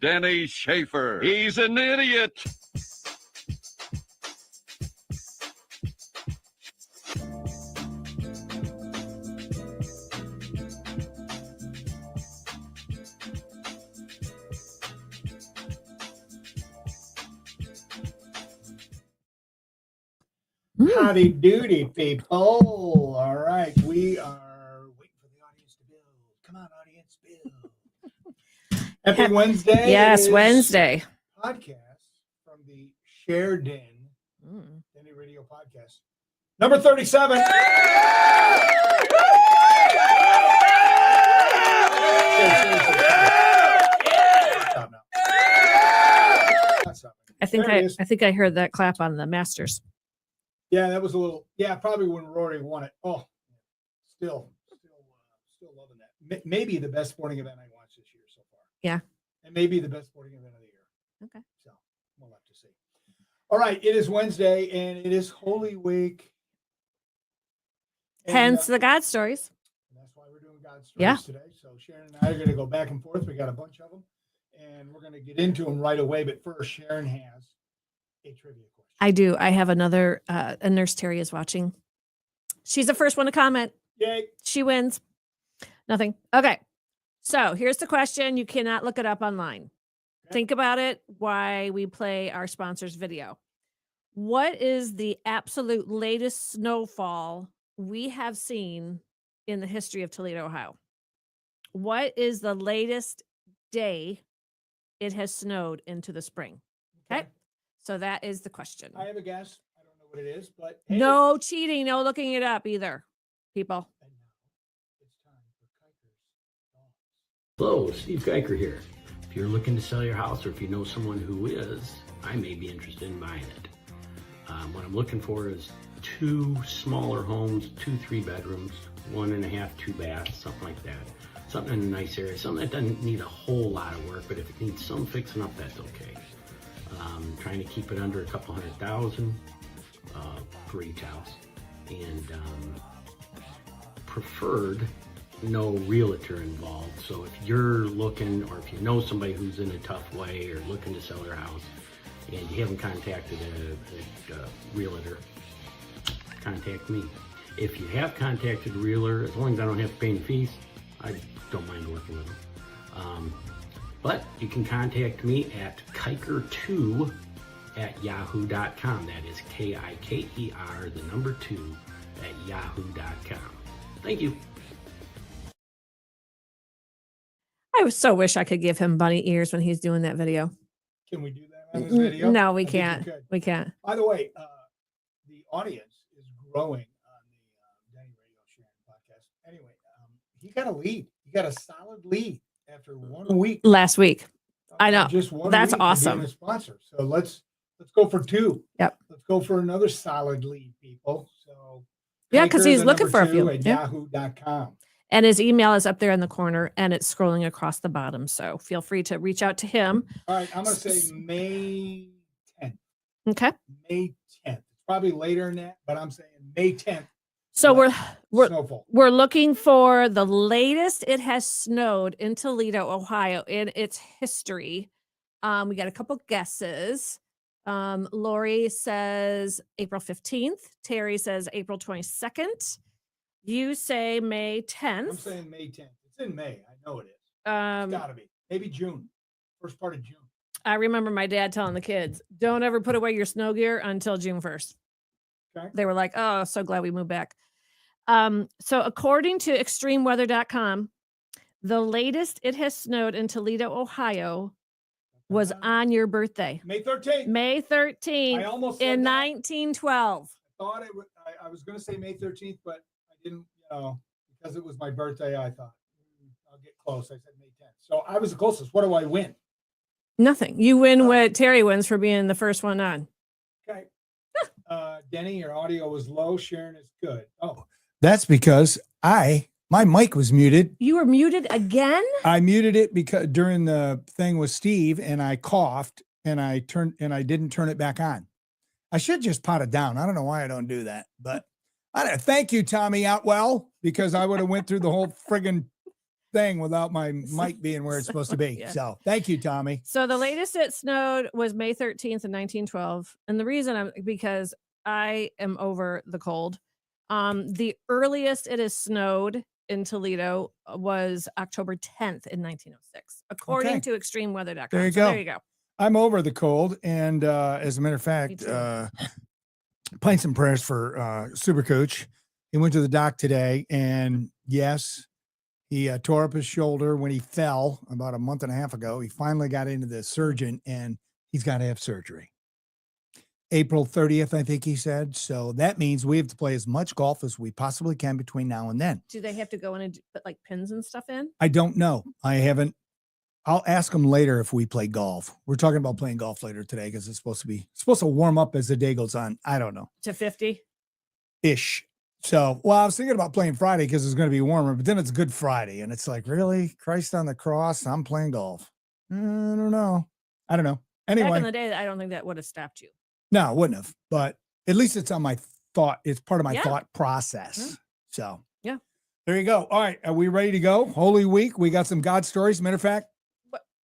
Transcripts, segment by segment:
Denny Schaefer. He's an idiot. Howdy doody, people. All right. We are waiting for the audience to build. Come on, audience, build. Happy Wednesday. Yes, Wednesday. Podcast from the Share DennyRadio podcast. Number 37. I think I heard that clap on the Masters. Yeah, that was a little. Yeah, probably when Rory won it. Oh, still loving that. Maybe the best sporting event I watched this year so far. Yeah, and maybe the best sporting event of the year. Okay, so we'll have to see. All right, it is Wednesday and it is Holy Week. Hence the God stories. And that's why we're doing God stories today. So Sharon and I are going to go back and forth. We got a bunch of them, and we're going to get into them right away. But first, Sharon has a trivia question. I do. I have another. A Nurse Terry is watching. She's the first one to comment. Yay. She wins. Nothing. Okay. So here's the question. You cannot look it up online. Okay. Think about it while we play our sponsor's video. What is the absolute latest snowfall we have seen in the history of Toledo, Ohio? What is the latest day it has snowed into the spring? Okay. So that is the question. I have a guess. I don't know what it is, but hey. No cheating, no looking it up either, people. And now it's time for Kiker's. Hello, Steve Kiker here. If you're looking to sell your house, or if you know someone who is, I may be interested in buying it. What I'm looking for is 2 smaller homes, 2 3-bedrooms, 1.5, 2 baths, something like that. Something in a nice area, something that doesn't need a whole lot of work, but if it needs some fixing up, that's okay. Trying to keep it under a couple $100,000 for each house, and preferred no realtor involved. So if you're looking, or if you know somebody who's in a tough way or looking to sell their house and you haven't contacted a realtor, contact me. If you have contacted a realtor, as long as I don't have to pay any fees, I don't mind working with them. But you can contact me at kiker2@yahoo.com. That is KIKER, the number 2, @yahoo.com. Thank you. I so wish I could give him bunny ears when he's doing that video. Can we do that on this video? No, we can't. We can't. By the way, the audience is growing on the DennyRadio Sharon podcast. Anyway, he got a lead. He got a solid lead after 1 week. Last week. I know. Just 1 That's week awesome. A sponsor. So let's go for 2. Yep. Let's go for another solid lead, people. So yeah, because he's looking for a few. At yahoo.com. And his email is up there in the corner, and it's scrolling across the bottom. So feel free to reach out to him. All right, I'm going to say May 10th. Okay. May 10th. It's probably later than that, but I'm saying May 10th. So Snowfall. we're looking for the latest it has snowed in Toledo, Ohio in its history. We got a couple guesses. Lori says April 15th. Terry says April 22nd. You say May 10th. I'm saying May 10th. It's in May. I know it is. It's got to be. Maybe June. First part of June. I remember my dad telling the kids, don't ever put away your snow gear until June 1st. Okay. They were like, oh, so glad we moved back. So according to extremeweather.com, the latest it has snowed in Toledo, Ohio was on your birthday. May 13th. May 13th. I almost said in that. 1912. Thought I was going to say May 13th, but I didn't, because it was my birthday, I thought I'll get close. I said May 10th. So I was the closest. What do I win? Nothing. You win what Terry wins for being the first one on. Okay. Denny, your audio was low. Sharon is good. Oh. That's because my mic was muted. You were muted again? I muted it because during the thing with Steve, and I coughed and I didn't turn it back on. I should just pot it down. I don't know why I don't do that, but thank you, Tommy Outwell, because I would have went through the whole friggin' thing without my mic being where it's supposed to be. Yeah. So thank you, Tommy. So the latest it snowed was May 13th in 1912. And the reason because I am over the cold. The earliest it has snowed in Toledo was October 10th in 1906, according Okay. to extremeweather.com. There you So go. there you go. I'm over the cold. And as a matter of fact, too. playing some prayers for Super Cooch. He went to the doc today, and yes, he tore up his shoulder when he fell about a month and a half ago. He finally got into the surgeon, and he's got to have surgery. April 30th, I think he said. So that means we have to play as much golf as we possibly can between now and then. Do they have to go in and put like pins and stuff in? I don't know. I haven't. I'll ask him later if we play golf. We're talking about playing golf later today because it's supposed to warm up as the day goes on. I don't know. To 50? Ish. So, well, I was thinking about playing Friday because it's going to be warmer, but then it's Good Friday. And it's like, really? Christ on the cross? I'm playing golf. I don't know. Anyway. Back in the day, I don't think that would have stopped you. No, it wouldn't have. But at least it's on my thought. It's part of my thought process. Yeah. So, yeah. There you go. All right. Are we ready to go? Holy Week. We got some God stories. Matter of fact,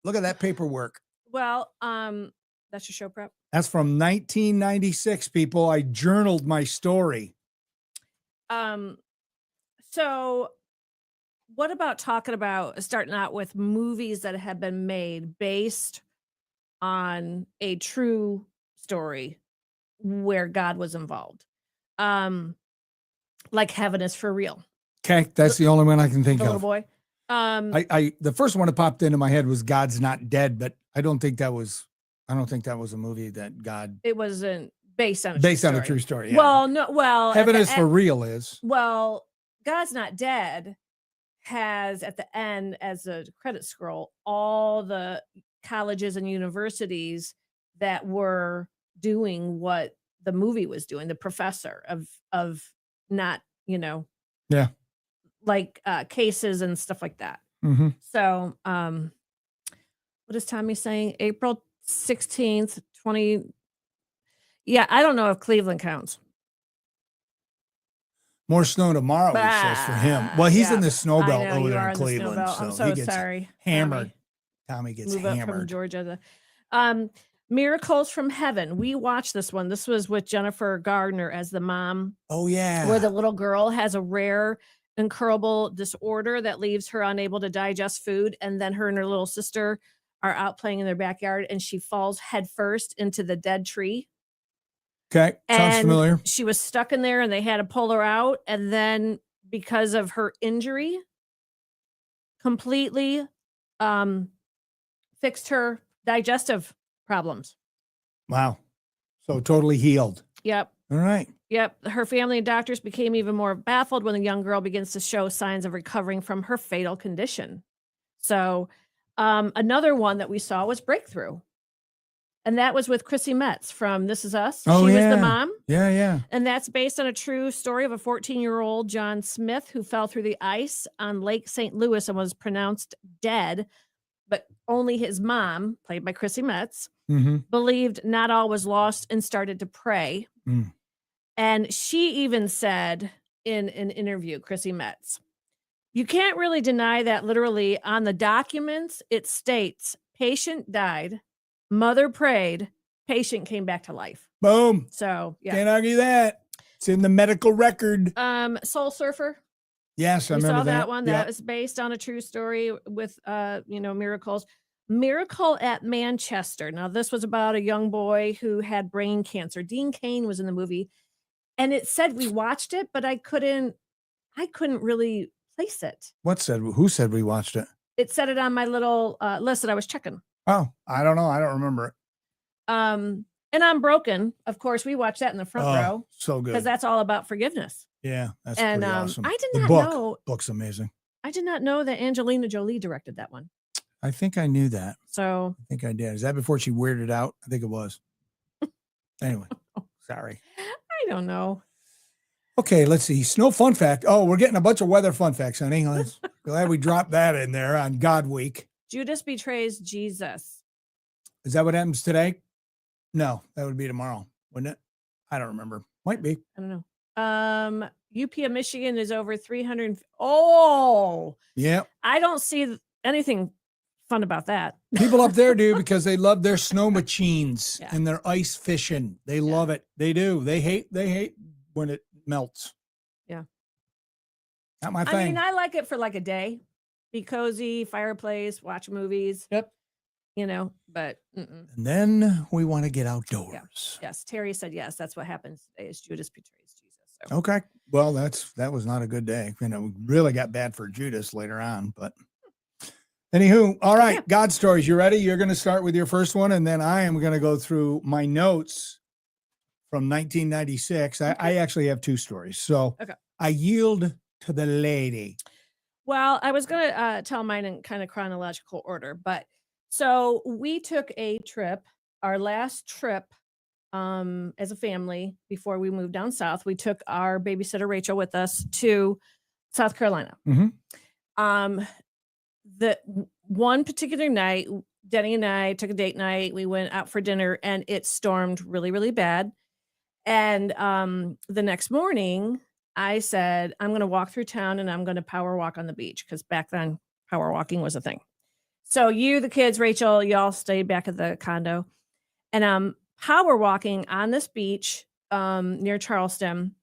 look at that paperwork. Well, that's your show prep. That's from 1996, people. I journaled my story. So what about talking about starting out with movies that have been made based on a true story where God was involved? Like Heaven is for Real. Okay. That's the only one I can think The of. little boy. The first one that popped into my head was God's Not Dead, but I don't think that was a movie that God. It wasn't based on a true story. Yeah. Well, no, well, Heaven is for Real is. Well, God's Not Dead has at the end as a credit scroll all the colleges and universities that were doing what the movie was doing, the professor of not, yeah, like cases and stuff like that. Mm-hmm. So what is Tommy saying? April 16th, 20. Yeah, I don't know if Cleveland counts. More snow tomorrow, he says, for him. Well, he's in the snow belt over there in Cleveland. I'm so he gets sorry. hammered. Tommy gets Move up hammered. from Georgia. Miracles from Heaven. We watched this one. This was with Jennifer Gardner as the mom. Oh, yeah. Where the little girl has a rare incurable disorder that leaves her unable to digest food. And then her and her little sister are out playing in their backyard and she falls headfirst into the dead tree. Okay. Sounds familiar. She was stuck in there and they had to pull her out. And then because of her injury, completely fixed her digestive problems. Wow. So totally healed. Yep. All right. Yep. Her family and doctors became even more baffled when the young girl begins to show signs of recovering from her fatal condition. So another one that we saw was Breakthrough. And that was with Chrissy Metz from This Is Us. Oh, she yeah. was the mom. Yeah, yeah. And that's based on a true story of a 14-year-old John Smith who fell through the ice on Lake St. Louis and was pronounced dead. But only his mom, played by Chrissy Metz, believed not all was lost and started to pray. Mm. And she even said in an interview, Chrissy Metz, you can't really deny that literally on the documents, it states patient died, mother prayed, patient came back to life. Boom. So, yeah. Can't argue that. It's in the medical record. Soul Surfer. Yes, I We remember saw that one. That Yep. was based on a true story with, miracles. Miracle at Manchester. Now, this was about a young boy who had brain cancer. Dean Cain was in the movie, and it said we watched it, but I couldn't really place it. Who said we watched it? It said it on my little list that I was checking. Oh, I don't know. I don't remember it. And I'm Broken. Of course, we watched that in the front row. So good. Because that's all about forgiveness. Yeah, that's And pretty awesome. I did The not book. know. Book's amazing. I did not know that Angelina Jolie directed that one. I think I knew that. So I think I did. Is that before she weirded out? I think it was. Anyway, sorry. I don't know. Okay, let's see. Snow fun fact. Oh, we're getting a bunch of weather fun facts, honey. Glad we dropped that in there on God Week. Judas betrays Jesus. Is that what happens today? No, that would be tomorrow, wouldn't it? I don't remember. Might be. I don't know. UP of Michigan is over 300. Oh, Yeah. I don't see anything fun about that. People up there do because they love their snow machines Yeah. and their ice fishing. They love it. They do. They hate when it melts. Yeah. Not my thing. I mean, I like it for like a day. Be cozy, fireplace, watch movies. Yep. You know, but And then we want to get outdoors. yes, Terry said yes. That's what happens today is Judas betrays Jesus. So. Okay. Well, that was not a good day. You know, really got bad for Judas later on, but anywho, all right. Yeah. God stories. You ready? You're going to start with your first one, and then I am going to go through my notes from 1996. I actually have two stories. So Okay. I yield to the lady. Well, I was going to tell mine in kind of chronological order, but so we took a trip, our last trip as a family before we moved down south. We took our babysitter Rachel with us to South Carolina. The one particular night, Denny and I took a date night. We went out for dinner and it stormed really, really bad. And the next morning, I said, I'm going to walk through town and I'm going to power walk on the beach because back then power walking was a thing. So you, the kids, Rachel, y'all stayed back at the condo. And I'm power walking on this beach near Charleston.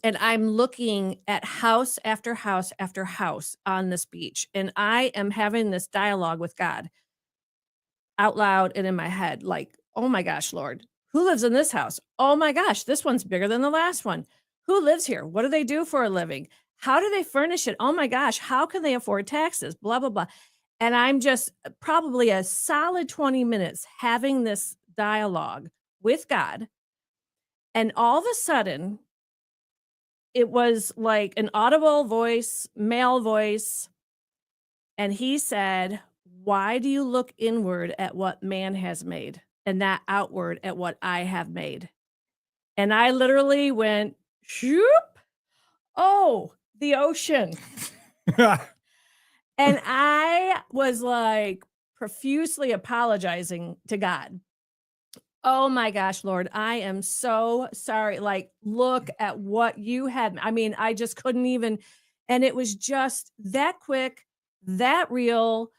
And I'm looking at house after house after house on this beach. And I am having this dialogue with God out loud and in my head, like, oh my gosh, Lord, who lives in this house? Oh my gosh, this one's bigger than the last one. Who lives here? What do they do for a living? How do they furnish it? Oh my gosh, how can they afford taxes? Blah, blah, blah. And I'm just probably a solid 20 minutes having this dialogue with God. And all of a sudden, it was like an audible voice, male voice. And he said, why do you look inward at what man has made and not outward at what I have made? And I literally went, shoop. Oh, the ocean. And I was like profusely apologizing to God. Oh my gosh, Lord, I am so sorry. Like, look at what you had. I mean, I just couldn't even. And it was just that quick, that real,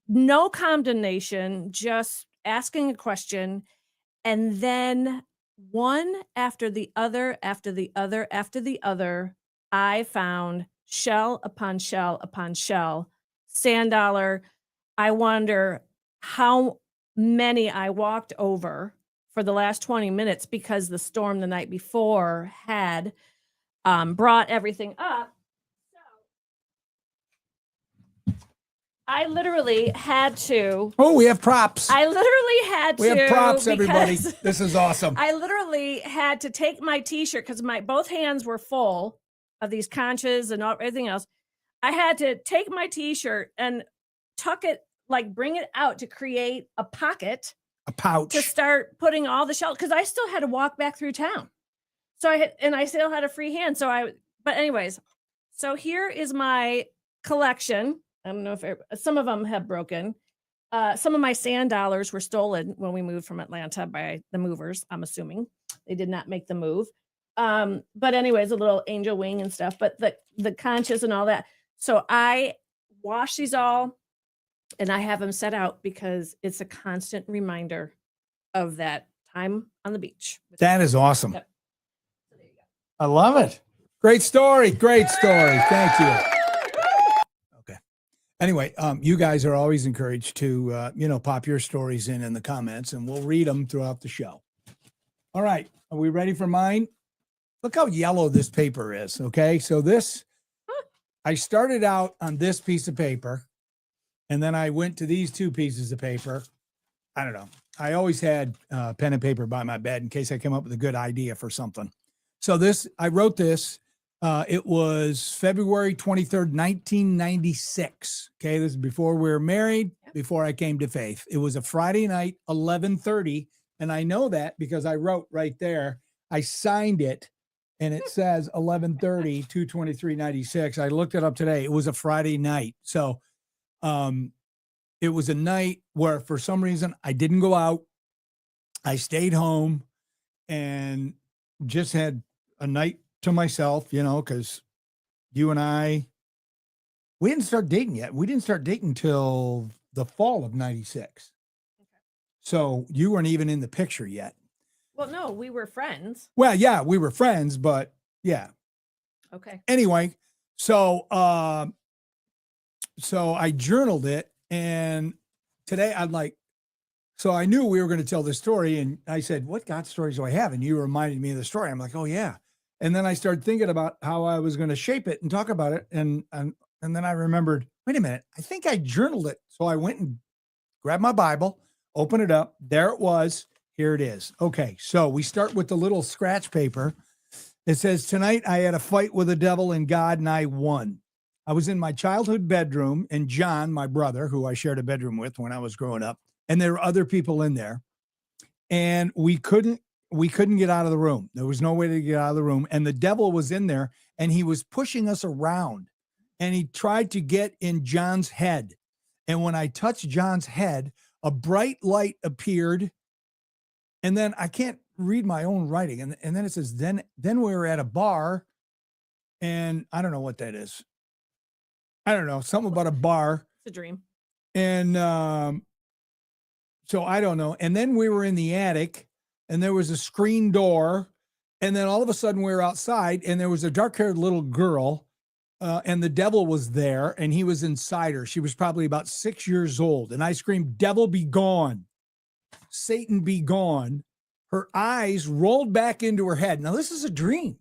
no condemnation, just asking a question. And then one after the other, after the other, after the other, I found shell upon shell upon shell, sand dollar. I wonder how many I walked over for the last 20 minutes because the storm the night before had brought everything up. So I literally had to. Oh, we have props. I literally had to. We have props, everybody. because This is awesome. I literally had to take my t-shirt because my both hands were full of these conchas and everything else. I had to take my t-shirt and tuck it, like bring it out to create a pocket, A pouch. to start putting all the shells because I still had to walk back through town. So I still had a free hand. But anyways, so here is my collection. I don't know if some of them have broken. Some of my sand dollars were stolen when we moved from Atlanta by the movers. I'm assuming they did not make the move. But anyways, a little angel wing and stuff, but the conchas and all that. So I wash these all and I have them set out because it's a constant reminder of that time on the beach. That is awesome. Yep. So there you go. I love it. Great story. Great story. Thank you. Okay. Anyway, you guys are always encouraged to, pop your stories in the comments and we'll read them throughout the show. All right. Are we ready for mine? Look how yellow this paper is. Okay. So I started out on this piece of paper and then I went to these two pieces of paper. I don't know. I always had pen and paper by my bed in case I came up with a good idea for something. So I wrote this. It was February 23rd, 1996. Okay. This is before we were married, before I came to faith. It was a Friday night, 11:30. And I know that because I wrote right there, I signed it and it says 11:30, 2/23/96. I looked it up today. It was a Friday night. So it was a night where for some reason I didn't go out. I stayed home and just had a night to myself, because you and I, we didn't start dating yet. We didn't start dating till the fall of 96. So you weren't even in the picture yet. Well, no, we were friends. Well, yeah, we were friends, but yeah. Okay. Anyway, so I journaled it, and today so I knew we were going to tell this story, and I said, what God stories do I have? And you reminded me of the story. I'm like, oh yeah. And then I started thinking about how I was going to shape it and talk about it. And then I remembered, wait a minute, I think I journaled it. So I went and grabbed my Bible, opened it up. There it was. Here it is. Okay. So we start with the little scratch paper. It says, tonight I had a fight with the devil and God, and I won. I was in my childhood bedroom, and John, my brother, who I shared a bedroom with when I was growing up, and there were other people in there, and we couldn't get out of the room. There was no way to get out of the room. And the devil was in there, and he was pushing us around, and he tried to get in John's head. And when I touched John's head, a bright light appeared. And then I can't read my own writing. And then it says, then we were at a bar, and I don't know what that is. I don't know, something about a bar. It's a dream. And so I don't know. And then we were in the attic, and there was a screen door. And then all of a sudden we were outside, and there was a dark-haired little girl, and the devil was there, and he was inside her. She was probably about 6 years old. And I screamed, devil, be gone. Satan, be gone. Her eyes rolled back into her head. Now, this is a dream.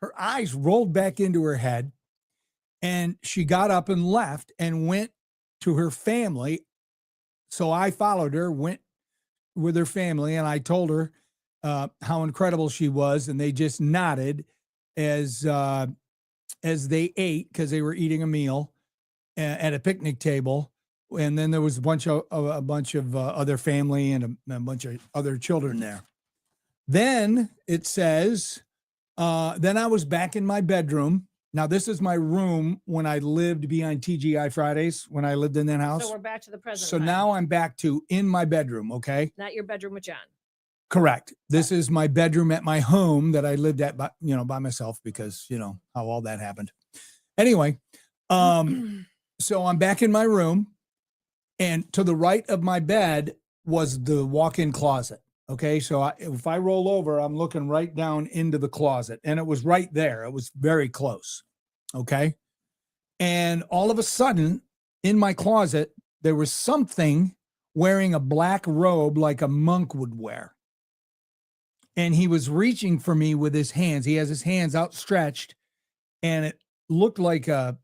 Her eyes rolled back into her head, and she got up and left and went to her family. So I followed her, went with her family, and I told her how incredible she was, and they just nodded as they ate, because they were eating a meal at a picnic table. And then there was a bunch of other family and a bunch of other children there. Then it says, then I was back in my bedroom. Now, this is my room when I lived behind TGI Fridays, when I lived in that house. So we're back to the present. So time. now I'm back to in my bedroom, okay? Not your bedroom with John. Correct. This is my bedroom at my home that I lived at, by myself, because, how all that happened. Anyway, so I'm back in my room. And to the right of my bed was the walk-in closet. Okay. So if I roll over, I'm looking right down into the closet, and it was right there. It was very close. Okay. And all of a sudden in my closet, there was something wearing a black robe like a monk would wear. And he was reaching for me with his hands. He has his hands outstretched, and it looked like a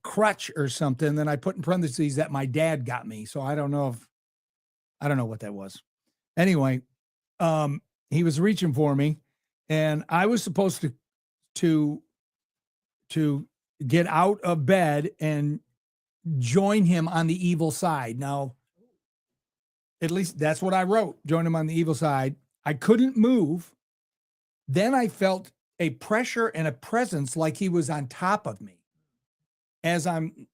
crutch or something. Then I put in parentheses that my dad got me. So I don't know what that was. Anyway, he was reaching for me, and I was supposed to get out of bed and join him on the evil side. Now, at least that's what I wrote. Join him on the evil side. I couldn't move. Then I felt a pressure and a presence like he was on top of me. As I'm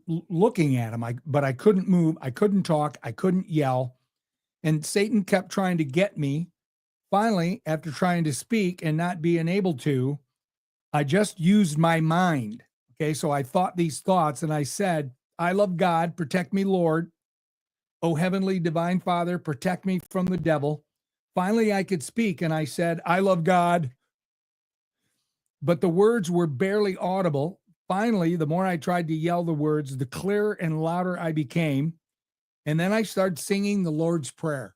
looking at him, but I couldn't move. I couldn't talk. I couldn't yell. And Satan kept trying to get me. Finally, after trying to speak and not being able to, I just used my mind. Okay, so I thought these thoughts, and I said, I love God, protect me, Lord. Oh, heavenly divine Father, protect me from the devil. Finally, I could speak, and I said, I love God. But the words were barely audible. Finally, the more I tried to yell the words, the clearer and louder I became. And then I started singing the Lord's Prayer.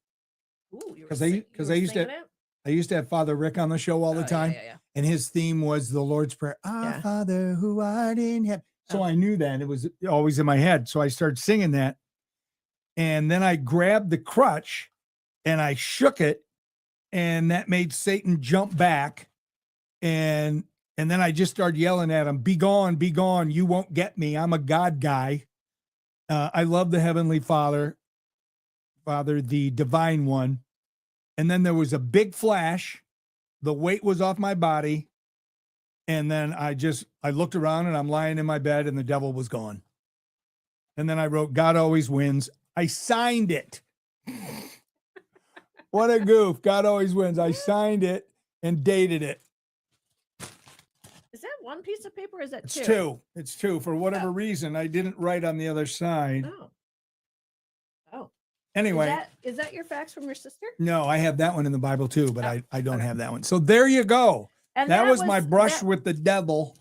Because I used to have Father Rick on the show all the time. Yeah. And his theme was the Lord's Prayer. Our Father who art in heaven. So I knew that. It was always in my head. So I started singing that. And then I grabbed the crutch and I shook it. And that made Satan jump back. And then I just started yelling at him, be gone, you won't get me. I'm a God guy. I love the Heavenly Father, the Divine One. And then there was a big flash. The weight was off my body. And then I looked around, and I'm lying in my bed, and the devil was gone. And then I wrote, God always wins. I signed it. What a goof. God always wins. I signed it and dated it. one piece of paper? Or is that It's two? two. It's two. For whatever reason, I didn't write on the other side. Oh. Oh. Anyway. Is that your fax from your sister? No, I have that one in the Bible too, but Oh, I don't okay. have that one. So there you go. And that was my brush that- with the devil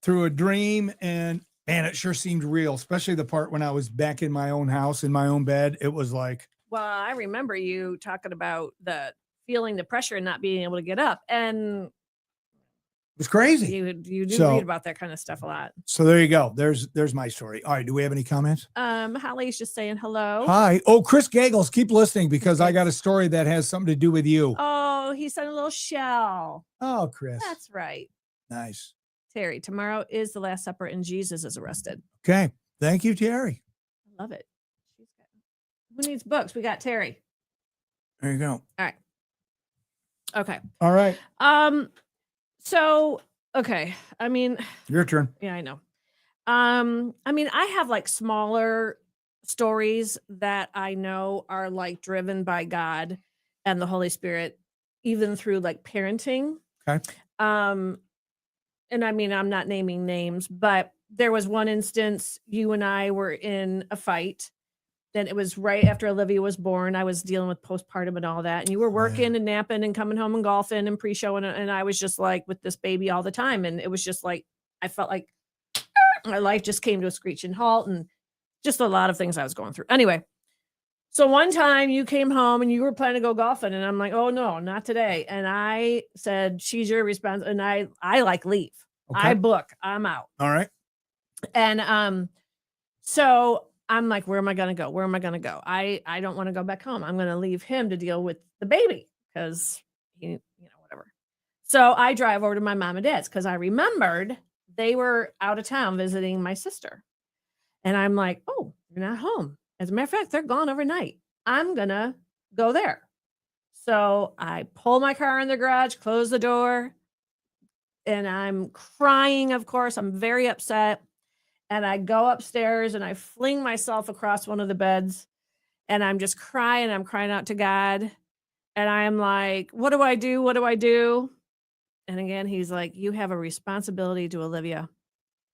through a dream. And man, it sure seemed real, especially the part when I was back in my own house, in my own bed. It was like, Well, I remember you talking about the feeling the pressure and not being able to get up. And it was crazy. you do So- read about that kind of stuff a lot. So there you go. There's my story. All right. Do we have any comments? Holly's just saying hello. Hi. Oh, Chris Gaggles, keep listening because I got a story that has something to do with you. Oh, he sent a little shell. Oh, Chris. That's right. Nice. Terry, tomorrow is the Last Supper and Jesus is arrested. Okay. Thank you, Terry. I love it. Who needs books? We got Terry. There you go. All right. Okay. All right. So, okay. I mean, Your turn. yeah, I know. I mean, I have like smaller stories that I know are like driven by God and the Holy Spirit, even through like parenting. Okay. And I mean, I'm not naming names, but there was one instance you and I were in a fight. Then it was right after Olivia was born. I was dealing with postpartum and all that. And you were working and napping and coming home and golfing and pre-show. And I was just like with this baby all the time. And it was just like, I felt like my life just came to a screeching halt and just a lot of things I was going through. Anyway, so one time you came home and you were planning to go golfing. And I'm like, oh, no, not today. And I said, she's your response. And I like leave. Okay. I book. I'm out. All right. And so I'm like, where am I going to go? Where am I going to go? I don't want to go back home. I'm going to leave him to deal with the baby because he, whatever. So I drive over to my mom and dad's because I remembered they were out of town visiting my sister. And I'm like, oh, you're not home. As a matter of fact, they're gone overnight. I'm going to go there. So I pull my car in the garage, close the door, and I'm crying, of course. I'm very upset. And I go upstairs and I fling myself across one of the beds and I'm just crying. I'm crying out to God. And I'm like, what do I do? What do I do? And again, he's like, you have a responsibility to Olivia.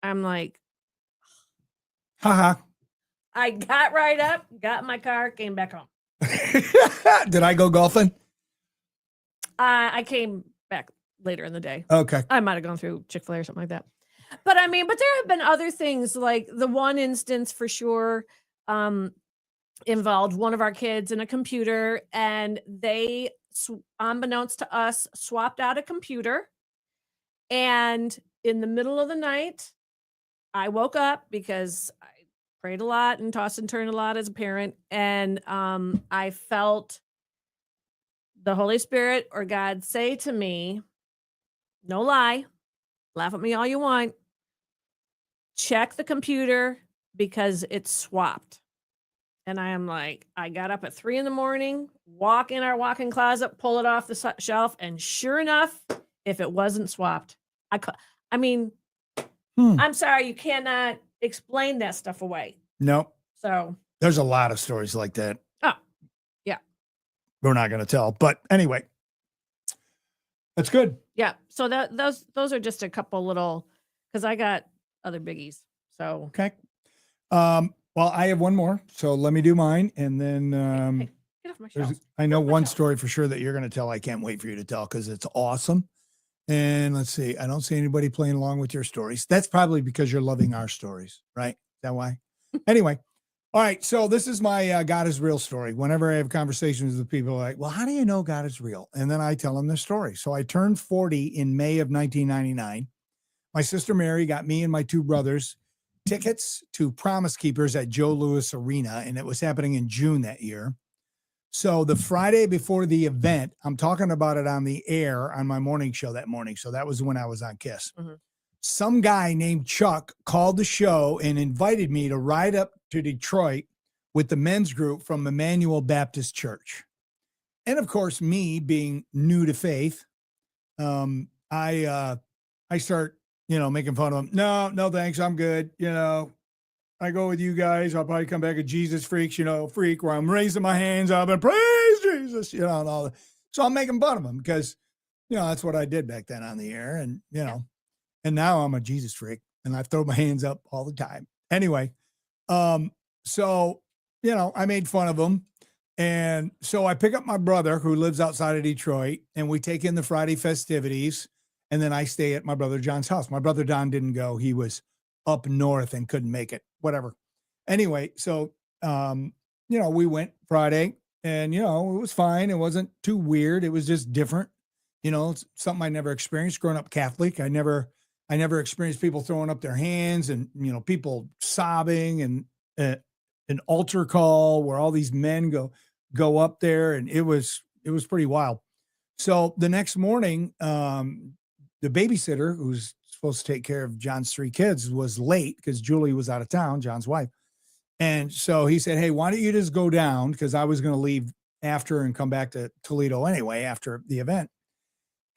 I'm like, Haha. I got right up, got in my car, came back home. Did I go golfing? I came back later in the day. Okay. I might have gone through Chick-fil-A or something like that. But I mean, but there have been other things like the one instance for sure involved one of our kids and a computer, and they, unbeknownst to us, swapped out a computer. And in the middle of the night, I woke up because I prayed a lot and tossed and turned a lot as a parent. And I felt the Holy Spirit or God say to me, no lie, laugh at me all you want, check the computer because it's swapped. And I am like, I got up at 3 a.m, walk in our walk-in closet, pull it off the shelf. And sure enough, if it wasn't swapped, I mean, I'm sorry, you cannot explain that stuff away. Nope. So There's a lot of stories like that. Oh, yeah. We're not going to tell. But anyway, that's good. Yeah. So those are just a couple little, because I got other biggies. So Okay. Well, I have one more. So let me do mine. And then hey, get off my shelf. I know Get off my one shelf. story for sure that you're going to tell. I can't wait for you to tell because it's awesome. And let's see. I don't see anybody playing along with your stories. That's probably because you're loving our stories, right? Is that why? Anyway. All right. So this is my God is real story. Whenever I have conversations with people like, well, how do you know God is real? And then I tell them the story. So I turned 40 in May of 1999. My sister Mary got me and my two brothers tickets to Promise Keepers at Joe Louis Arena, and it was happening in June that year. So the Friday before the event, I'm talking about it on the air on my morning show that morning. So that was when I was on KISS. Mm-hmm. Some guy named Chuck called the show and invited me to ride up to Detroit with the men's group from Emmanuel Baptist Church. And of course, me being new to faith, I start, making fun of him. No, thanks. I'm good. I go with you guys. I'll probably come back a Jesus freak where I'm raising my hands up and praise Jesus, and all that. So I'm making fun of him because, that's what I did back then on the air. And, And now I'm a Jesus freak and I throw my hands up all the time. Anyway, so, you know, I made fun of him. And so I pick up my brother who lives outside of Detroit and we take in the Friday festivities. And then I stay at my brother John's house. My brother Don didn't go. He was up north and couldn't make it, whatever. Anyway, so, you know, we went Friday and, you know, it was fine. It wasn't too weird. It was just different. You know, it's something I never experienced growing up Catholic. I never experienced people throwing up their hands and, you know, people sobbing and an altar call where all these men go up there. And it was pretty wild. So the next morning, the babysitter who's supposed to take care of John's 3 kids was late because Julie was out of town, John's wife. And so he said, hey, why don't you just go down? Because I was going to leave after and come back to Toledo anyway after the event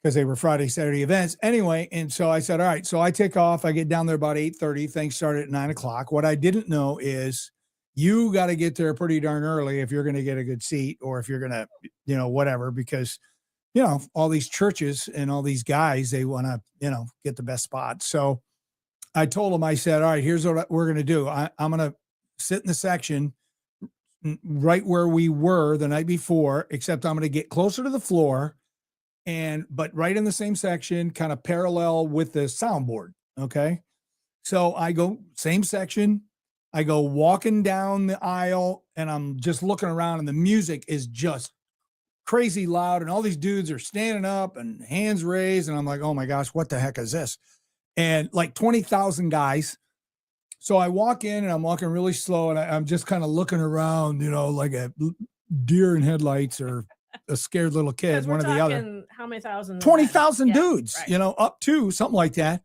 because they were Friday, Saturday events anyway. And so I said, all right. So I take off. I get down there about 8:30. Things started at 9 o'clock. What I didn't know is you got to get there pretty darn early if you're going to get a good seat or if you're going to, you know, whatever, because you know, all these churches and all these guys, they want to, you know, get the best spot. So I told him, I said, all right, here's what we're going to do. I'm going to sit in the section right where we were the night before, except I'm going to get closer to the floor but right in the same section, kind of parallel with the soundboard. Okay. So I go same section. I go walking down the aisle and I'm just looking around and the music is just crazy loud and all these dudes are standing up and hands raised and I'm like, oh my gosh, what the heck is this? And like 20,000 guys. So I walk in and I'm walking really slow and I'm just kind of looking around, you know, like a deer in headlights or a scared little kid, one or the other. How many thousand? 20,000 dudes, right. you know, up to something like that.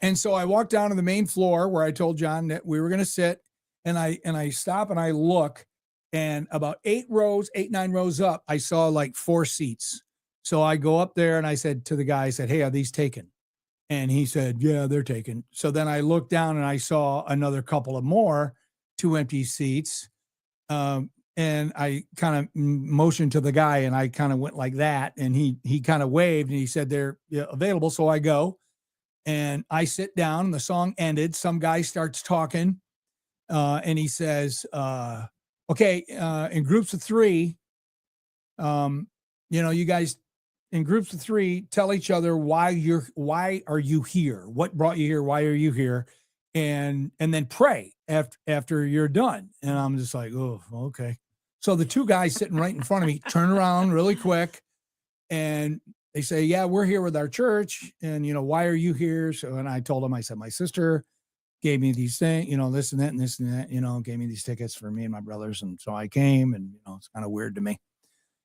And so I walked down to the main floor where I told John that we were going to sit and I stop and I look. And about 9 rows up, I saw like 4 seats. So I go up there and I said to the guy, I said, hey, are these taken? And he said, yeah, they're taken. So then I looked down and I saw another couple of more 2 empty seats. And I kind of motioned to the guy and I kind of went like that. And he kind of waved and he said, they're available. So I go and I sit down and the song ended. Some guy starts talking and he says, okay, in groups of 3, you know, you guys in groups of 3 tell each other why are you here? What brought you here? Why are you here? And then pray after you're done. And I'm just like, oh, okay. So the 2 guys sitting right in front of me turn around really quick and they say, yeah, we're here with our church. And, you know, why are you here? So, and I told them, I said, my sister gave me these things, you know, this and that and this and that, you know, gave me these tickets for me and my brothers. And so I came and, you know, it's kind of weird to me.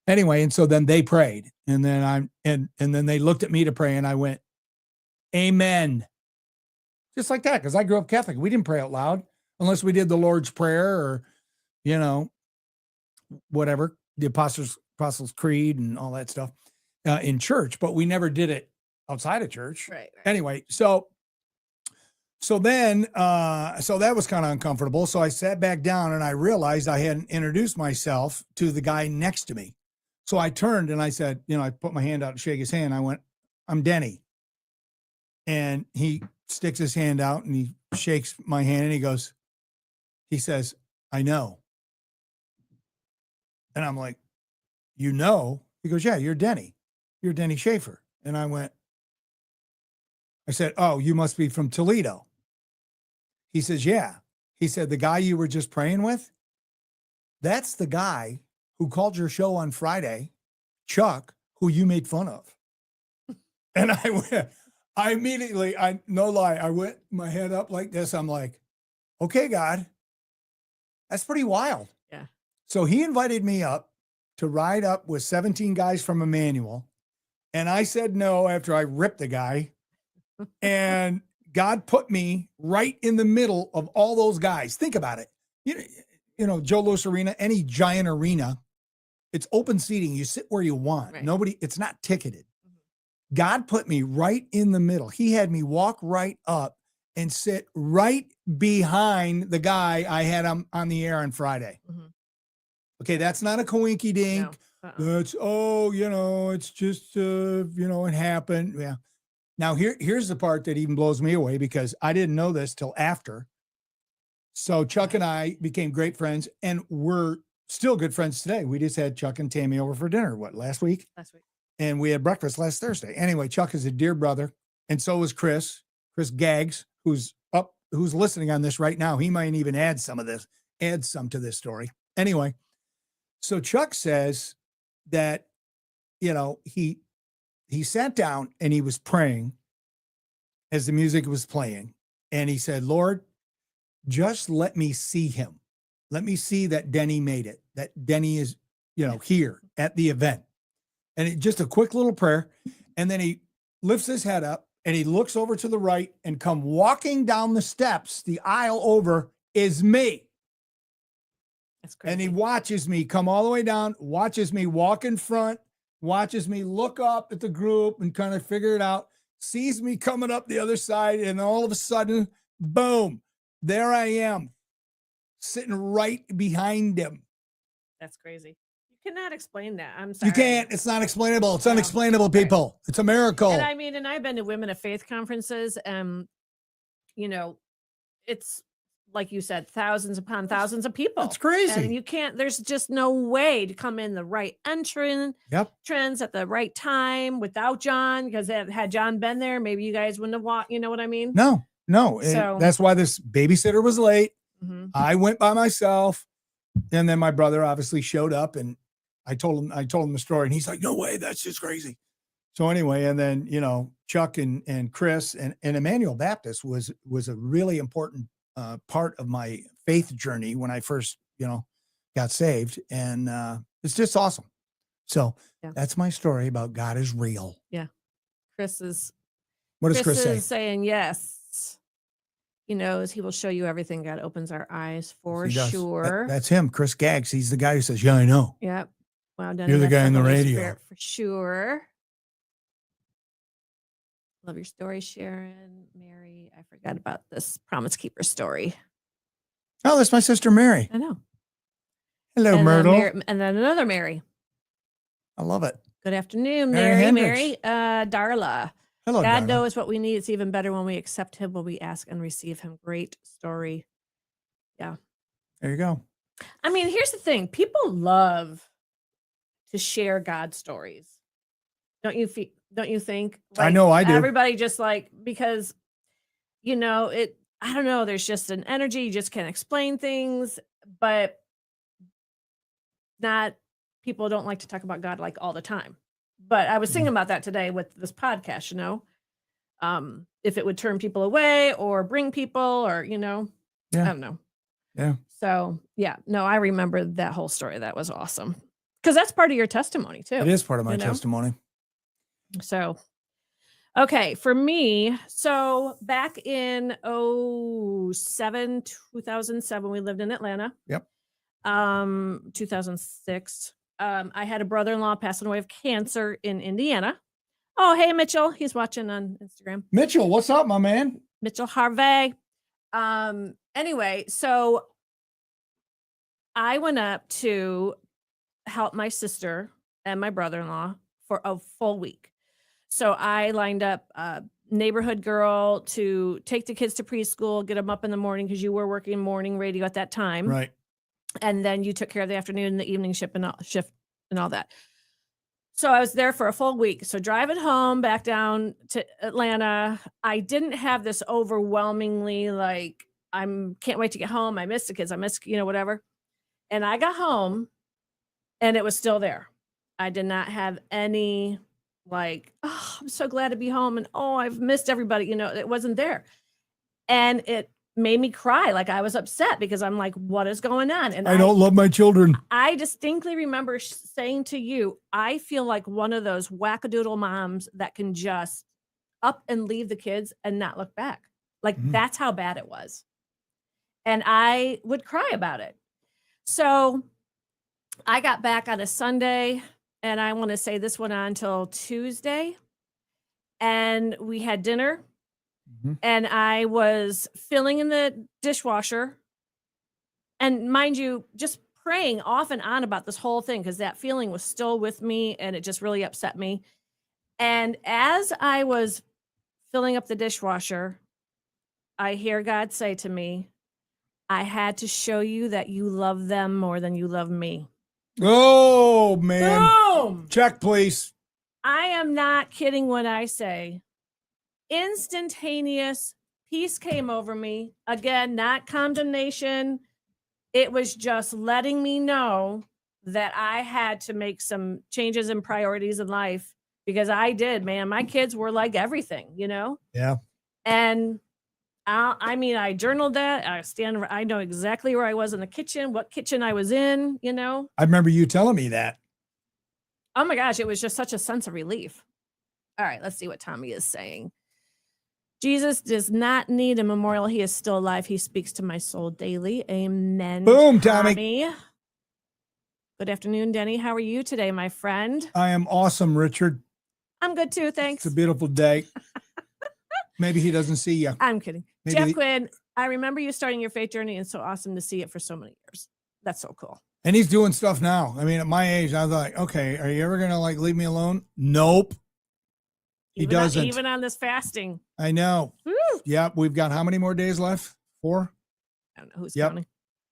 Anyway, and so then they prayed and then and then they looked at me to pray and I went, amen. Just like that. Cause I grew up Catholic. We didn't pray out loud unless we did the Lord's Prayer or, you know, whatever, the Apostles' Creed and all that stuff in church, but we never did it outside of church. Right. Anyway, so then, so that was kind of uncomfortable. So I sat back down and I realized I hadn't introduced myself to the guy next to me. So I turned and I said, you know, I put my hand out to shake his hand. I went, I'm Denny. And he sticks his hand out and he shakes my hand and he says, I know. And I'm like, you know? He goes, yeah, you're Denny. You're Denny Schaefer. And I said, oh, you must be from Toledo. He says, yeah. He said, the guy you were just praying with, that's the guy who called your show on Friday, Chuck, who you made fun of. And I immediately, no lie, I went my head up like this. I'm like, okay, God, that's pretty wild. Yeah. So he invited me up to ride up with 17 guys from Emmanuel. And I said no after I ripped the guy. And God put me right in the middle of all those guys. Think about it. You know, Joe Louis Arena, any giant arena, it's open seating. You sit where you want. Right. It's not ticketed. God put me right in the middle. He had me walk right up and sit right behind the guy I had on the air on Friday. Mm-hmm. Okay, that's not a coinky dink. No. That's, you know, it's just, you know, it happened. Yeah. Now here's the part that even blows me away because I didn't know this till after. So Chuck and I became great friends, and we're still good friends today. We just had Chuck and Tammy over for dinner, last week? Last week. And we had breakfast last Thursday. Anyway, Chuck is a dear brother, and so is Chris Gaggs, who's listening on this right now. He might even add some to this story. Anyway, so Chuck says that, he sat down and he was praying as the music was playing. And he said, Lord, just let me see him. Let me see that Denny made it, that Denny is, here at the event. And just a quick little prayer. And then he lifts his head up and he looks over to the right, and come walking down the steps, the aisle over, is me. That's crazy. And he watches me come all the way down, watches me walk in front, watches me look up at the group and kind of figure it out, sees me coming up the other side, and all of a sudden, boom, there I am, sitting right behind him. That's crazy. You cannot explain that. I'm sorry. You can't. It's not explainable. It's unexplainable, people. Right. It's a miracle. And and I've been to Women of Faith conferences, and, it's like you said, thousands upon thousands of people. That's crazy. And you can't, there's just no way to come in the right trends at the right time without John, because had John been there, maybe you guys wouldn't have walked. You know what I mean? No. So, that's why this babysitter was late. Mm-hmm. I went by myself, and then my brother obviously showed up, and I told him the story, and he's like, no way, that's just crazy. So anyway, and then, Chuck and Chris and Emmanuel Baptist was a really important part of my faith journey when I first, got saved. And it's just awesome. So that's my story about God is real. Yeah. What does Chris say? Saying yes. He knows he will show you everything. God opens our eyes for sure. That's him, Chris Gaggs. He's the guy who says, yeah, I know. Yep. Wow, Denny, you're the guy on the Holy radio. Spirit for sure. Love your story, Sharon. Mary, I forgot about this Promise Keeper story. Oh, that's my sister Mary. I know. Hello, Myrtle. And then another Mary. I love it. Good afternoon, Mary. Mary. Darla. Hello, God Darla. knows what we need. It's even better when we accept him, when we ask and receive him. Great story. Yeah. There you go. I mean, here's the thing. People love to share God stories. Don't you think? I know I do. Everybody just because, I don't know. There's just an energy. You just can't explain things, but people don't like to talk about God all the time. But I was thinking about that today with this podcast, if it would turn people away or bring people or, I don't know. Yeah. So I remember that whole story. That was awesome. Because that's part of your testimony too. It is part of my testimony. So, okay, for me, so back in 2007, we lived in Atlanta. Yep. 2006, I had a brother-in-law passing away of cancer in Indiana. Oh, hey, Mitchell. He's watching on Instagram. Mitchell, what's up, my man? Mitchell Harvey. Anyway, so I went up to help my sister and my brother-in-law for a full week. So I lined up a neighborhood girl to take the kids to preschool, get them up in the morning because you were working morning radio at that time. Right. And then you took care of the afternoon and the evening shift and all that. So I was there for a full week. So driving home back down to Atlanta, I didn't have this overwhelmingly can't wait to get home. I miss the kids. I miss, whatever. And I got home and it was still there. I did not have any I'm so glad to be home. And I've missed everybody. It wasn't there. And it made me cry. I was upset because I'm like, what is going on? And I don't love my children. I distinctly remember saying to you, I feel like one of those wackadoodle moms that can just up and leave the kids and not look back. That's how bad it was. And I would cry about it. So I got back on a Sunday, and I want to say this went on until Tuesday, and we had dinner. And I was filling in the dishwasher, and mind you, just praying off and on about this whole thing because that feeling was still with me and it just really upset me. And as I was filling up the dishwasher, I hear God say to me, I had to show you that you love them more than you love me. Oh, man. Boom! Check, please. I am not kidding when I say instantaneous peace came over me. Again, not condemnation. It was just letting me know that I had to make some changes and priorities in life because I did, man. My kids were like everything, you know? Yeah. And I mean, I journaled that. I know exactly where I was in the kitchen, what kitchen I was in, you know? I remember you telling me that. Oh my gosh, it was just such a sense of relief. All right, let's see what Tommy is saying. Jesus does not need a memorial. He is still alive. He speaks to my soul daily. Amen. Boom, Tommy. Good afternoon, Denny. How are you today, my friend? I am awesome, Richard. I'm good too, thanks. It's a beautiful day. Maybe he doesn't see you. I'm kidding. Maybe Jeff Quinn, I remember you starting your faith journey, and it's so awesome to see it for so many years. That's so cool. And he's doing stuff now. I mean, at my age, I was like, okay, are you ever going to like leave me alone? Nope. He doesn't. Even on this fasting. I know. Woo. Yep. We've got how many more days left? 4? I don't know who's Yep. counting.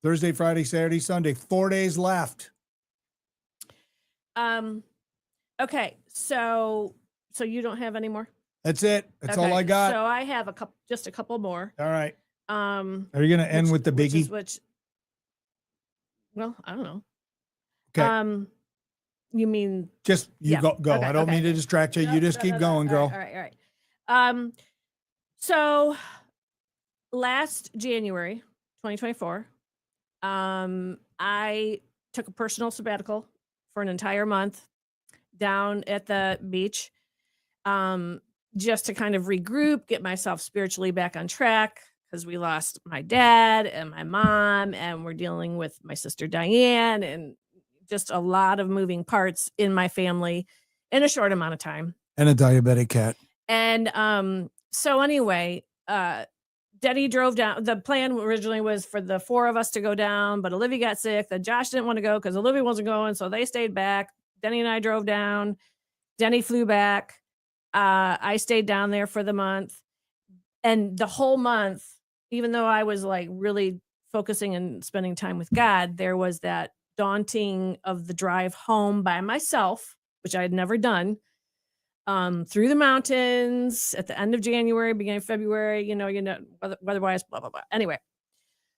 Thursday, Friday, Saturday, Sunday. 4 days left. Okay. So you don't have any more? That's it. That's all Okay, I got. So I have just a couple more. All right. Are you going to end with the biggie? Well, I don't know. Okay. You mean Just yeah. go. Okay, I don't mean to distract you. You just keep going, girl. All right. So last January 2024, I took a personal sabbatical for an entire month down at the beach, just to kind of regroup, get myself spiritually back on track because we lost my dad and my mom, and we're dealing with my sister Diane, and just a lot of moving parts in my family in a short amount of time. And a diabetic cat. And so anyway, Denny drove down. The plan originally was for the 4 of us to go down, but Olivia got sick. Then Josh didn't want to go because Olivia wasn't going, so they stayed back. Denny and I drove down. Denny flew back. I stayed down there for the month. And the whole month, even though I was like really focusing and spending time with God, there was that daunting of the drive home by myself, which I had never done, through the mountains at the end of January, beginning of February, you know, weather-wise, blah, blah, blah. Anyway,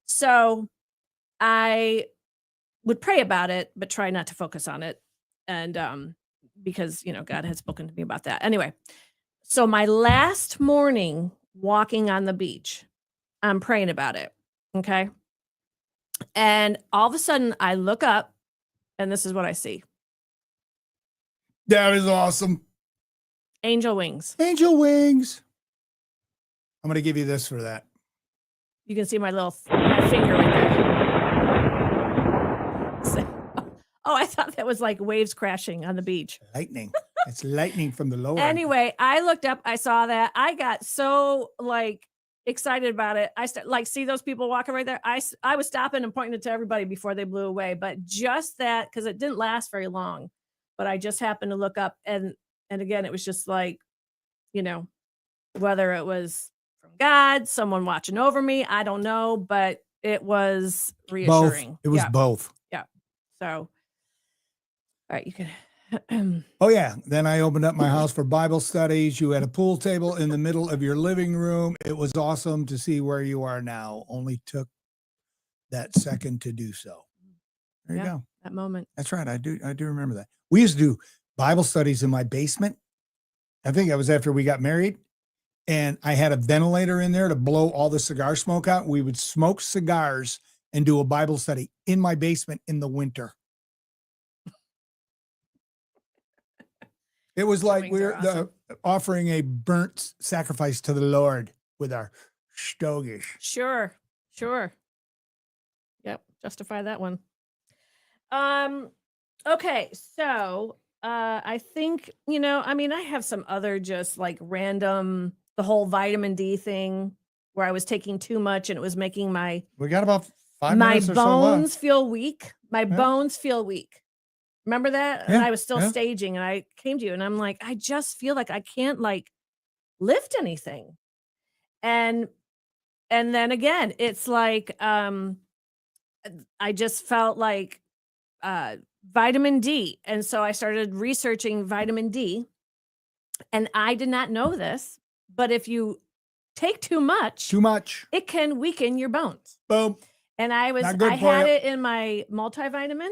so I would pray about it, but try not to focus on it. And because, you know, God had spoken to me about that. Anyway, so my last morning walking on the beach, I'm praying about it. Okay. And all of a sudden I look up and this is what I see. That is awesome. Angel wings. Angel wings. I'm going to give you this for that. You can see my little finger right there. So, I thought that was like waves crashing on the beach. Lightning. It's lightning from the lower. Anyway, I looked up, I saw that. I got so like excited about it. I see those people walking right there. I was stopping and pointing it to everybody before they blew away, but just that, because it didn't last very long, but I just happened to look up and again, it was just like, you know, whether it was from God, someone watching over me, I don't know, but it was reassuring. Both. It was both. Yeah. So, all right, you can. Oh yeah. Then I opened up my house for Bible studies. You had a pool table in the middle of your living room. It was awesome to see where you are now. Only took that second to do so. There you go. That moment. That's right. I do remember that. We used to do Bible studies in my basement. I think that was after we got married. And I had a ventilator in there to blow all the cigar smoke out. We would smoke cigars and do a Bible study in my basement in the winter. It was like we were offering a burnt sacrifice to the Lord with our stogish. Sure. Yep, justify that one. Okay, so I think, you know, I mean, I have some other just like random, the whole vitamin D thing where I was taking too much and it was making we got about 5 minutes or so bones left. feel weak. My bones feel weak. Remember that? And I was still Yeah. staging and I came to you and I'm like, I just feel like I can't like lift anything. And then again, it's like I just felt like vitamin D. And so I started researching vitamin D. And I did not know this, but if you take too much, it can weaken your bones. Boom. And I had it in my multivitamin,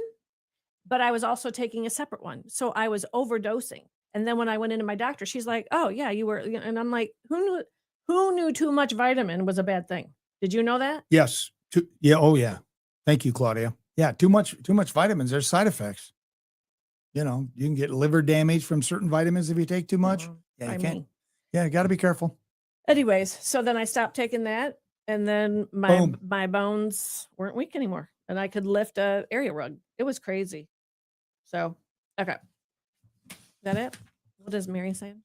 but I was also taking a separate one. So I was overdosing. And then when I went into my doctor, she's like, "Oh yeah, you were." And I'm like, who knew too much vitamin was a bad thing? Did you know that? Yes. Yeah. Oh yeah. Thank you, Claudia. Yeah. Too much vitamins. There's side effects. You know, you can get liver damage from certain vitamins if you take too much. Yeah, you can't. Yeah, you got to be careful. Anyways, so then I stopped taking that, and then my bones weren't weak anymore, and I could lift a area rug. It was crazy. So, okay. Is that it? What is Mary saying?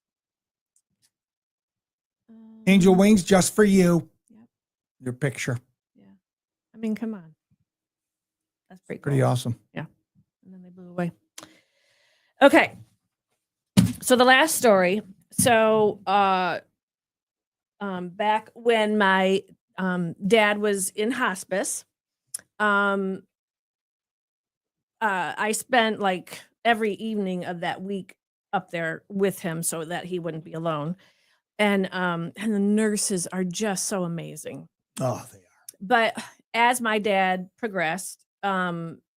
Angel wings just for you. Yep. Your picture. Yeah. I mean, come on. That's pretty cool. Pretty awesome. Yeah. And then they blew away. Okay. So the last story. So back when my dad was in hospice, I spent like every evening of that week up there with him so that he wouldn't be alone. And the nurses are just so amazing. Oh, they are. But as my dad progressed,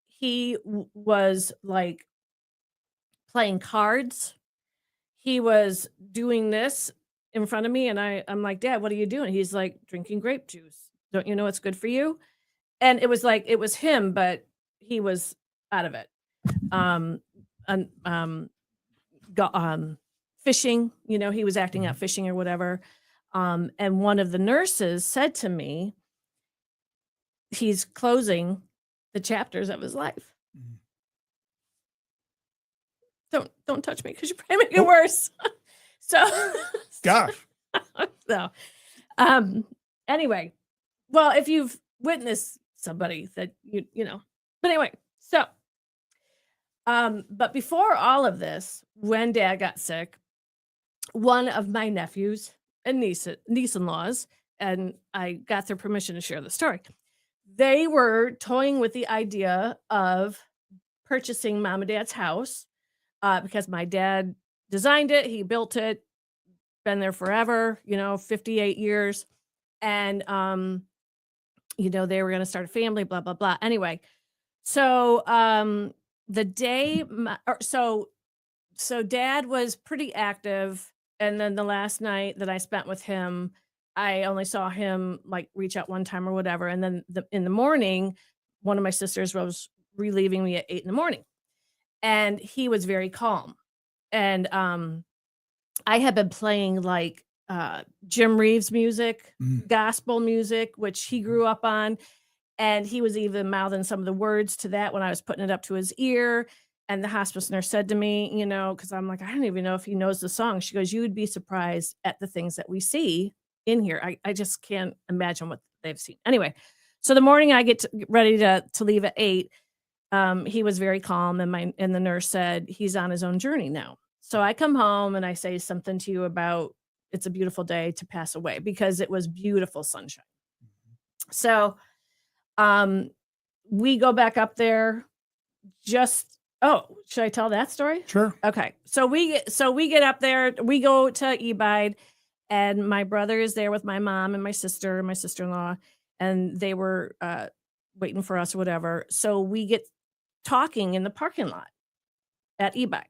he was like playing cards. He was doing this in front of me, and I'm like, "Dad, what are you doing?" He's like, "Drinking grape juice. Don't you know it's good for you?" And it was like, it was him, but he was out of it. Fishing, you know, he was acting out fishing or whatever. And one of the nurses said to me, he's closing the chapters of his life. Don't touch me because you probably make it worse. So, gosh. So, anyway, well, if you've witnessed somebody that you know, but anyway, so, but before all of this, when Dad got sick, one of my nephews and niece-in-laws, and I got their permission to share the story, they were toying with the idea of purchasing Mom and Dad's house because my dad designed it, he built it, been there forever, 58 years. And, they were going to start a family, blah, blah, blah. Anyway, so the day, so Dad was pretty active. And then the last night that I spent with him, I only saw him like reach out one time or whatever. And then in the morning, one of my sisters was relieving me at 8 a.m. And he was very calm. And I had been playing like Jim Reeves music, gospel music, which he grew up on. And he was even mouthing some of the words to that when I was putting it up to his ear. And the hospice nurse said to me, because I'm like, I don't even know if he knows the song. She goes, you would be surprised at the things that we see in here. I just can't imagine what they've seen. Anyway, so the morning I get ready to leave at 8, he was very calm. And the nurse said, he's on his own journey now. So I come home and I say something to you about it's a beautiful day to pass away because it was beautiful sunshine. So we go back up there should I tell that story? Sure. Okay. So we get up there, we go to Ebide, and my brother is there with my mom and my sister and my sister-in-law, and they were waiting for us or whatever. So we get talking in the parking lot at Ebide.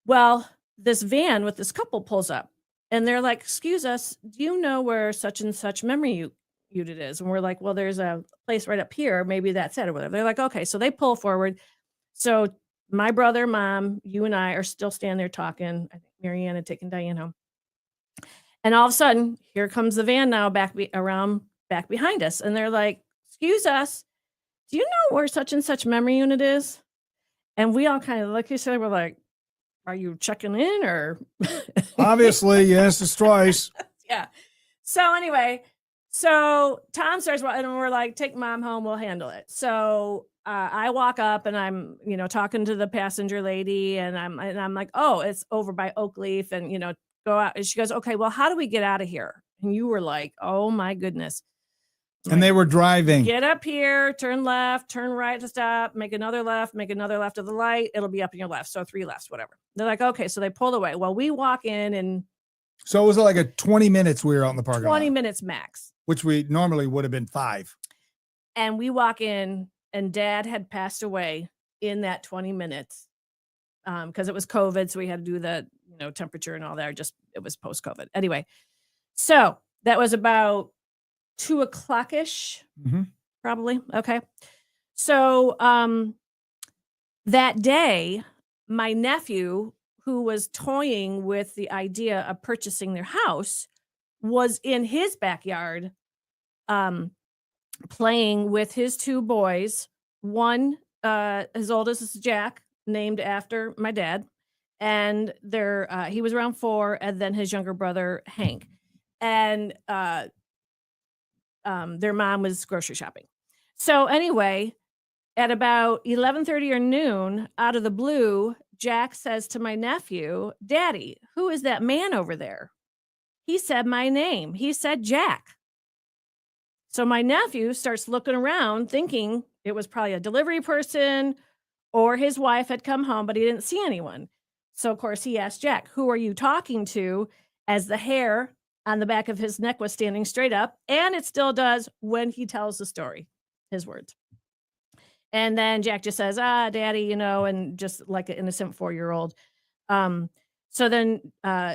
Well, this van with this couple pulls up and they're like, excuse us, do you know where such and such memory unit is? And we're like, well, there's a place right up here. Maybe that's it or whatever. They're like, okay. So they pull forward. So my brother, mom, you and I are still standing there talking. I think Marianne had taken Diane home. And all of a sudden, here comes the van now back behind us. And they're like, excuse us, do you know where such and such memory unit is? And we all kind of look at each other. We're like, are you checking in or? Obviously, yes, it's twice. Yeah. So anyway, so Tom starts, and we're like, take mom home, we'll handle it. So I walk up and I'm, talking to the passenger lady and I'm like, oh, it's over by Oak Leaf and, go out. And she goes, okay, well, how do we get out of here? And you were like, oh my goodness. I'm And like, they were driving. get up here, turn left, turn right to stop, make another left to the light. It'll be up in your left. So 3 lefts, whatever. They're like, okay. So they pulled away. Well, we walk in and So it was like a 20 minutes we were out in the parking 20 lot, minutes max. which we normally would have been 5. And we walk in and Dad had passed away in that 20 minutes. Because it was COVID. So we had to do the, temperature and all that. It was post-COVID. Anyway. So that was about 2:00-ish, probably. Okay. So that day, my nephew, who was toying with the idea of purchasing their house, was in his backyard playing with his 2 boys. One, his oldest is Jack, named after my dad. And he was around 4, and then his younger brother, Hank. And their mom was grocery shopping. So anyway, at about 11:30 or noon, out of the blue, Jack says to my nephew, Daddy, who is that man over there? He said my name. He said Jack. So my nephew starts looking around thinking it was probably a delivery person or his wife had come home, but he didn't see anyone. So of course he asked Jack, who are you talking to? As the hair on the back of his neck was standing straight up, and it still does when he tells the story, his words. And then Jack just says, Daddy, and just like an innocent 4-year-old. So then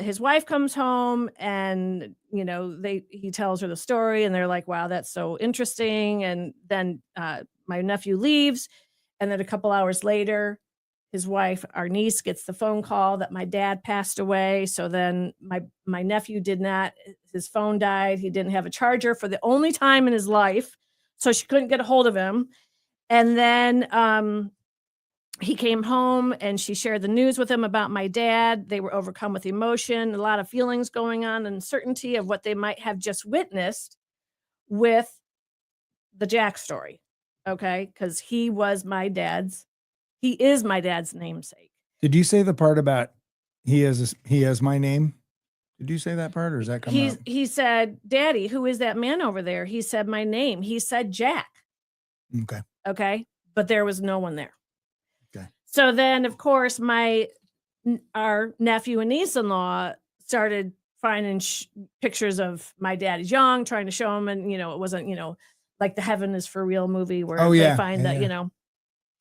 his wife comes home and, he tells her the story and they're like, wow, that's so interesting. And then my nephew leaves. And then a couple hours later, his wife, our niece, gets the phone call that my dad passed away. So then my nephew his phone died. He didn't have a charger for the only time in his life. So she couldn't get a hold of him. And then he came home and she shared the news with him about my dad. They were overcome with emotion, a lot of feelings going on, uncertainty of what they might have just witnessed with the Jack story. Okay. Because he is my dad's namesake. Did you say the part about he has my name? Did you say that part, or is that coming out? He said, Daddy, who is that man over there? He said my name. He said Jack. Okay. Okay. But there was no one there. Okay. So then, of course, our nephew and niece-in-law started finding pictures of my dad is young, trying to show him. And, it wasn't, like the Heaven is for Real movie where they find that,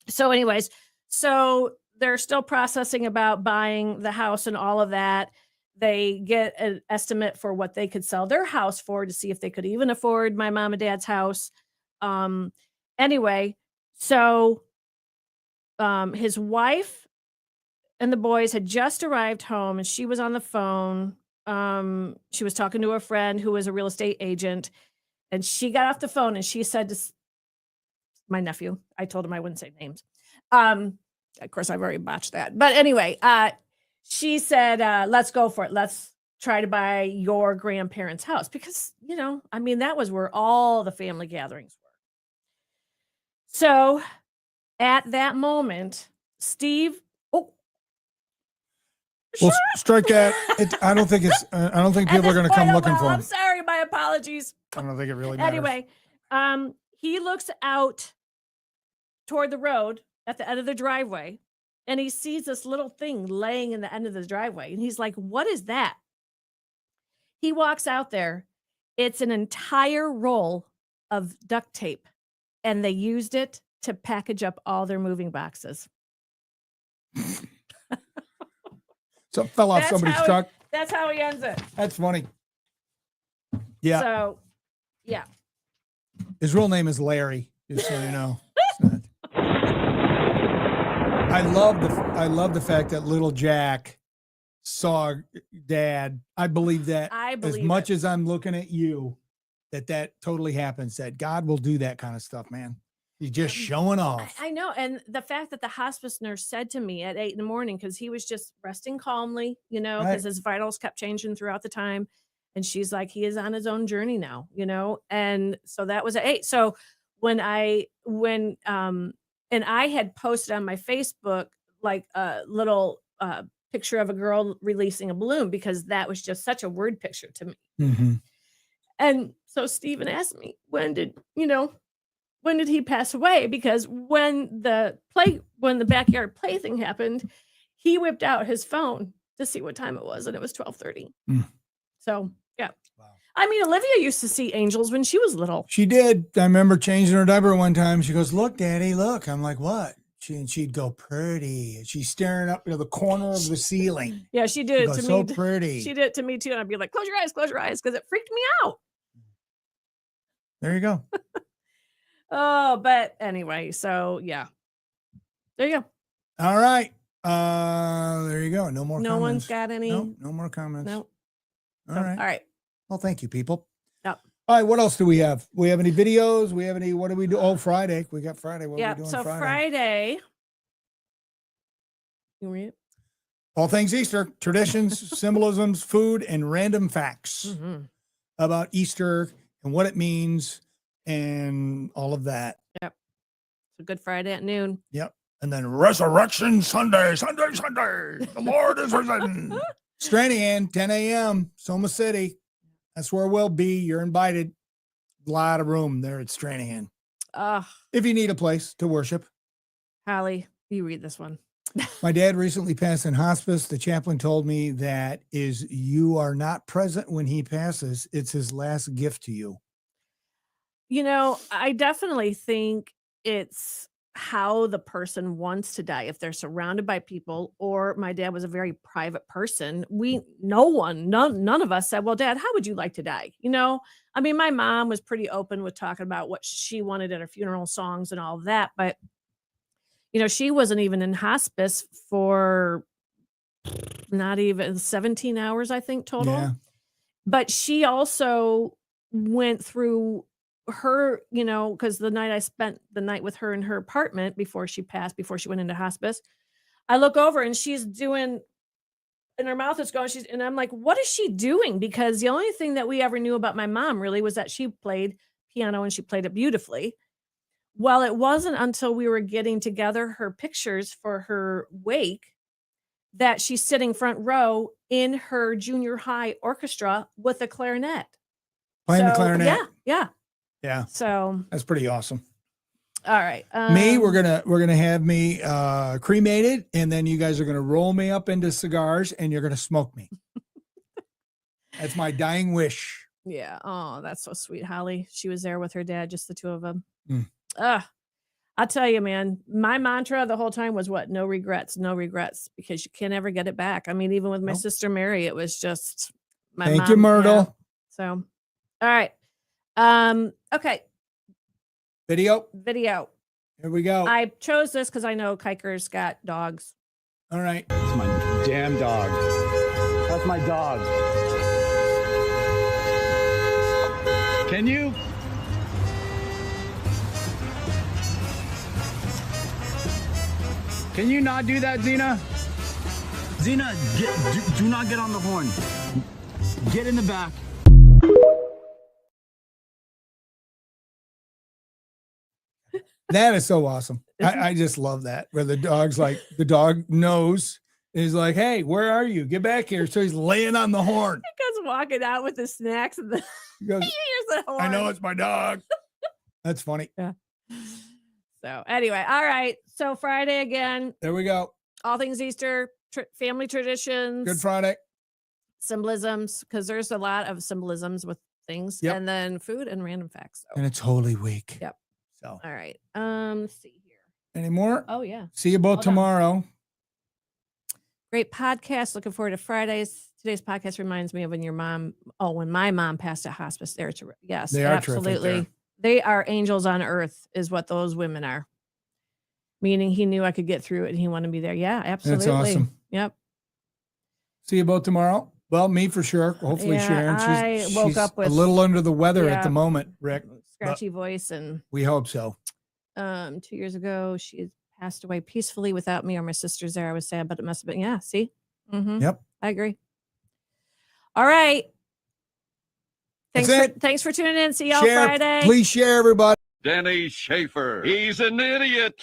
So anyways, so they're still processing about buying the house and all of that. They get an estimate for what they could sell their house for to see if they could even afford my mom and dad's house. Anyway, so his wife and the boys had just arrived home and she was on the phone. She was talking to a friend who was a real estate agent, and she got off the phone and she said to my nephew, I told him I wouldn't say names. Of course, I've already botched that. But anyway, she said, let's go for it. Let's try to buy your grandparents' house because, that was where all the family gatherings were. So at that moment, Steve, Well, strike that. I don't think people are going to come looking for him. I'm sorry. My apologies. I don't think it really matters. Anyway, he looks out toward the road at the end of the driveway and he sees this little thing laying in the end of the driveway. And he's like, what is that? He walks out there. It's an entire roll of duct tape, and they used it to package up all their moving boxes. So it fell off somebody's truck. That's how he ends it. That's funny. Yeah. So, yeah. His real name is Larry, just so you know. I love the fact that little Jack saw Dad. I believe that as much as I'm looking at you, that totally happens, that God will do that kind of stuff, man. He's just showing off. I know. And the fact that the hospice nurse said to me at 8 a.m, because he was just resting calmly, because his vitals kept changing throughout the time. And she's like, he is on his own journey now, And so that was at 8. So and I had posted on my Facebook, like a little picture of a girl releasing a balloon because that was just such a word picture to me. Mm-hmm. And so Stephen asked me, when did he pass away? Because when the backyard play thing happened, he whipped out his phone to see what time it was, and it was 12:30. So yeah. Wow. I mean, Olivia used to see angels when she was little. She did. I remember changing her diaper one time. She goes, "Look, Daddy, look." I'm like, "What?" She'd go, "Pretty." And she's staring up into the corner of the ceiling. Yeah, she did it to So me. pretty. She did it to me too. And I'd be like, close your eyes, because it freaked me out. There you go. Oh, but anyway, so yeah. There you go. All right. There you go. No more No comments. one's got any. No more comments. No. All So, right. All right. Well, thank you, people. Yep. All right. What else do we have? We have any videos? We have any, what do we do? Oh, Friday. We got Friday. What are Yeah. we doing So Friday? You read it? All things Easter, traditions, symbolisms, food, and random facts Mm-hmm. about Easter and what it means and all of that. So Good Friday at noon. Yep. And then Resurrection Sunday. The Lord is risen. Stranahan, 10 a.m., Soma City. That's where we'll be. You're invited. A lot of room there at Stranahan. If you need a place to worship. Holly, you read this one. My dad recently passed in hospice. The chaplain told me that you are not present when he passes. It's his last gift to you. I definitely think it's how the person wants to die. If they're surrounded by people, or my dad was a very private person, none of us said, well, Dad, how would you like to die? I mean, my mom was pretty open with talking about what she wanted at her funeral songs and all of that. But, she wasn't even in hospice for not even 17 hours, I think, total. Yeah. But she also went through her, because the night I spent the night with her in her apartment before she went into hospice, I look over and she's doing, and her mouth is going, and I'm like, what is she doing? Because the only thing that we ever knew about my mom really was that she played piano and she played it beautifully. Well, it wasn't until we were getting together her pictures for her wake that she's sitting front row in her junior high orchestra with a clarinet. Playing the clarinet. Yeah. So that's pretty awesome. All right. We're gonna have me cremated, and then you guys are gonna roll me up into cigars, and you're gonna smoke me. That's my dying wish. Yeah. Oh, that's so sweet, Holly. She was there with her dad, just the two of them. I'll tell you, man, my mantra the whole time was what? No regrets, because you can't ever get it back. I mean, even with my sister Mary, it was just my mom. Thank you, Myrtle. Yeah. So, all right. Okay. Video. Here we go. I chose this because I know Kiker's got dogs. All right. It's my damn dog. That's my dog. Can you not do that, Zena? Zena, do not get on the horn. Get in the back. That is so awesome. I just love that. Where the dog knows, is like, hey, where are you? Get back here. So he's laying on the horn. He goes walking out with the snacks and he goes, here's the horn. I know it's my dog. That's funny. Yeah. So anyway, all right. So Friday again. There we go. All things Easter, family traditions. Good Friday. Symbolisms, because there's a lot of symbolisms with things. Yep. And then food and random facts. So. And it's Holy Week. Yep. So. All right. Let's see here. Any more? Oh, yeah. See you both Hold on. tomorrow. Great podcast. Looking forward to Fridays. Today's podcast reminds me of when my mom passed at hospice. Yes, They are absolutely. terrific They are angels on earth is what those women are. Meaning he knew I could get through it and he wanted to be there. Yeah, absolutely. That's awesome. Yep. See you both tomorrow. Well, me for sure. Hopefully Yeah, Sharon. I woke she's up with a little under the weather at yeah. the moment, Rick. Scratchy voice. And we hope so. 2 years ago, she had passed away peacefully without me or my sisters there. I was sad, but it must have been, yeah, see? Mm-hmm. Yep. I agree. All right. That's Thanks for tuning in. See y'all Share, Friday. please share, everybody. Denny Schaefer. He's an idiot.